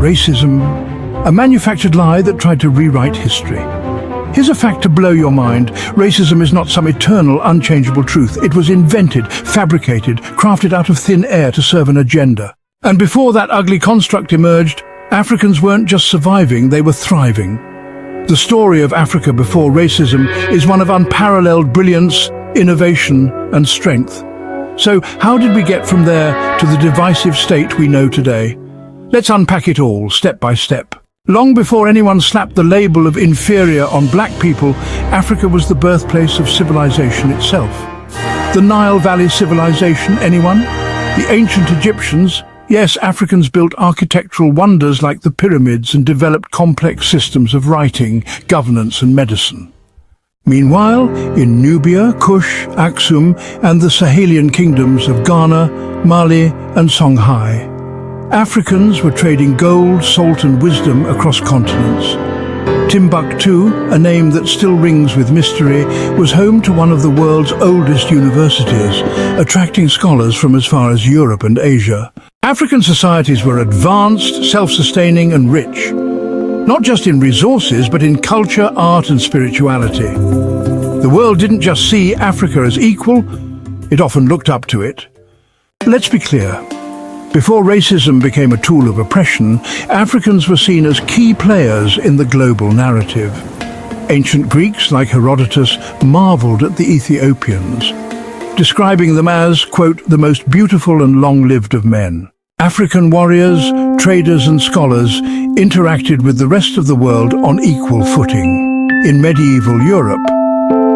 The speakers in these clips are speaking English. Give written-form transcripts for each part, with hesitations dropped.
Racism, a manufactured lie that tried to rewrite history. Here's a fact to blow your mind. Racism is not some eternal, unchangeable truth. It was invented, fabricated, crafted out of thin air to serve an agenda. And before that ugly construct emerged, Africans weren't just surviving, they were thriving. The story of Africa before racism is one of unparalleled brilliance, innovation, and strength. So, how did we get from there to the divisive state we know today? Let's unpack it all, step by step. Long before anyone slapped the label of inferior on black people, Africa was the birthplace of civilization itself. The Nile Valley civilization, anyone? The ancient Egyptians? Yes, Africans built architectural wonders like the pyramids and developed complex systems of writing, governance and medicine. Meanwhile, in Nubia, Kush, Aksum and the Sahelian kingdoms of Ghana, Mali and Songhai, Africans were trading gold, salt and wisdom across continents. Timbuktu, a name that still rings with mystery, was home to one of the world's oldest universities, attracting scholars from as far as Europe and Asia. African societies were advanced, self-sustaining and rich, not just in resources but in culture, art and spirituality. The world didn't just see Africa as equal, it often looked up to it. Let's be clear. Before racism became a tool of oppression, Africans were seen as key players in the global narrative. Ancient Greeks like Herodotus marveled at the Ethiopians, describing them as, quote, the most beautiful and long-lived of men. African warriors, traders and scholars interacted with the rest of the world on equal footing. In medieval Europe,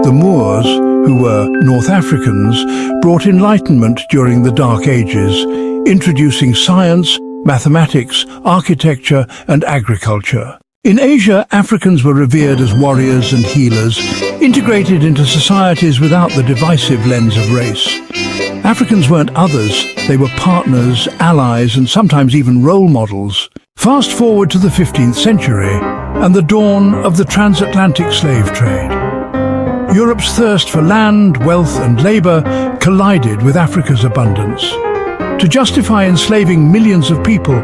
the Moors, who were North Africans, brought enlightenment during the Dark Ages, introducing science, mathematics, architecture and agriculture. In Asia, Africans were revered as warriors and healers, integrated into societies without the divisive lens of race. Africans weren't others, they were partners, allies and sometimes even role models. Fast forward to the 15th century and the dawn of the transatlantic slave trade. Europe's thirst for land, wealth and labour collided with Africa's abundance. To justify enslaving millions of people,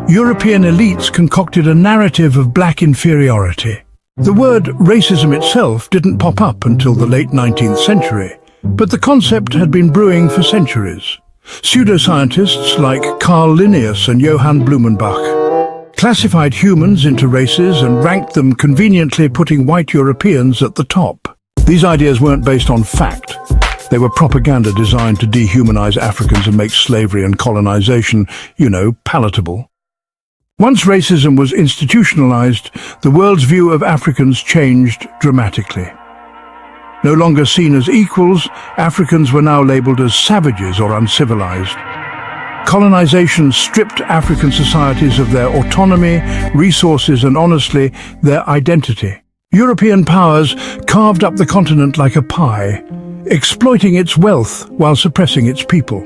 European elites concocted a narrative of black inferiority. The word racism itself didn't pop up until the late 19th century, but the concept had been brewing for centuries. Pseudoscientists like Carl Linnaeus and Johann Blumenbach classified humans into races and ranked them conveniently, putting white Europeans at the top. These ideas weren't based on fact. They were propaganda designed to dehumanize Africans and make slavery and colonization, palatable. Once racism was institutionalized, the world's view of Africans changed dramatically. No longer seen as equals, Africans were now labeled as savages or uncivilized. Colonization stripped African societies of their autonomy, resources and, honestly, their identity. European powers carved up the continent like a pie, exploiting its wealth while suppressing its people.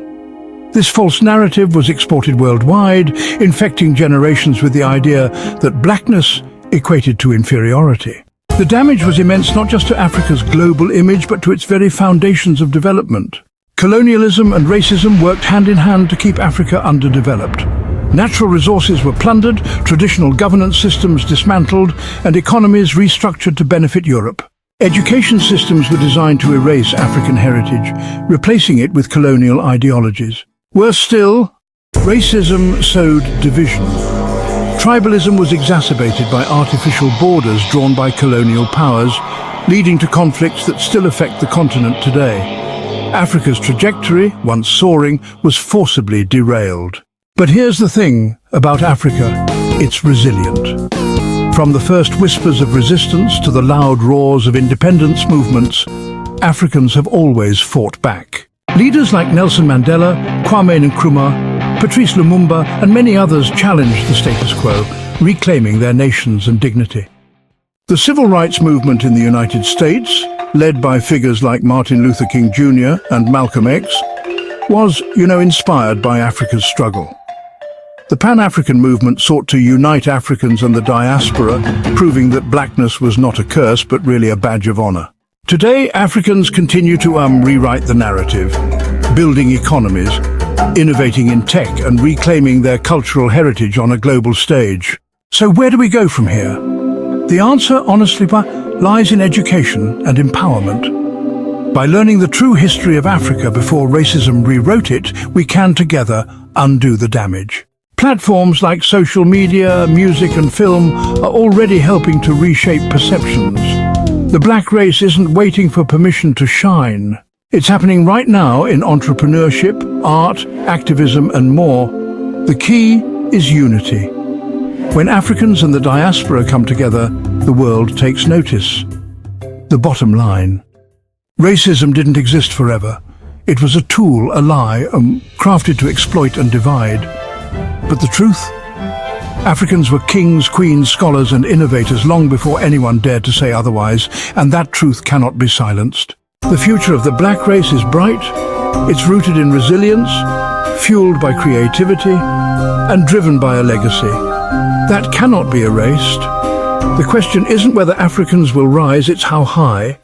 This false narrative was exported worldwide, infecting generations with the idea that blackness equated to inferiority. The damage was immense not just to Africa's global image, but to its very foundations of development. Colonialism and racism worked hand in hand to keep Africa underdeveloped. Natural resources were plundered, traditional governance systems dismantled, and economies restructured to benefit Europe. Education systems were designed to erase African heritage, replacing it with colonial ideologies. Worse still, racism sowed division. Tribalism was exacerbated by artificial borders drawn by colonial powers, leading to conflicts that still affect the continent today. Africa's trajectory, once soaring, was forcibly derailed. But here's the thing about Africa, it's resilient. From the first whispers of resistance to the loud roars of independence movements, Africans have always fought back. Leaders like Nelson Mandela, Kwame Nkrumah, Patrice Lumumba and many others challenged the status quo, reclaiming their nations and dignity. The civil rights movement in the United States, led by figures like Martin Luther King Jr. and Malcolm X, was, inspired by Africa's struggle. The Pan-African movement sought to unite Africans and the diaspora, proving that blackness was not a curse but really a badge of honor. Today, Africans continue to rewrite the narrative, building economies, innovating in tech and reclaiming their cultural heritage on a global stage. So where do we go from here? The answer, honestly, lies in education and empowerment. By learning the true history of Africa before racism rewrote it, we can together undo the damage. Platforms like social media, music and film are already helping to reshape perceptions. The black race isn't waiting for permission to shine. It's happening right now in entrepreneurship, art, activism and more. The key is unity. When Africans and the diaspora come together, the world takes notice. The bottom line. Racism didn't exist forever. It was a tool, a lie, crafted to exploit and divide. But the truth? Africans were kings, queens, scholars and innovators long before anyone dared to say otherwise, and that truth cannot be silenced. The future of the black race is bright. It's rooted in resilience, fueled by creativity, and driven by a legacy that cannot be erased. The question isn't whether Africans will rise, it's how high.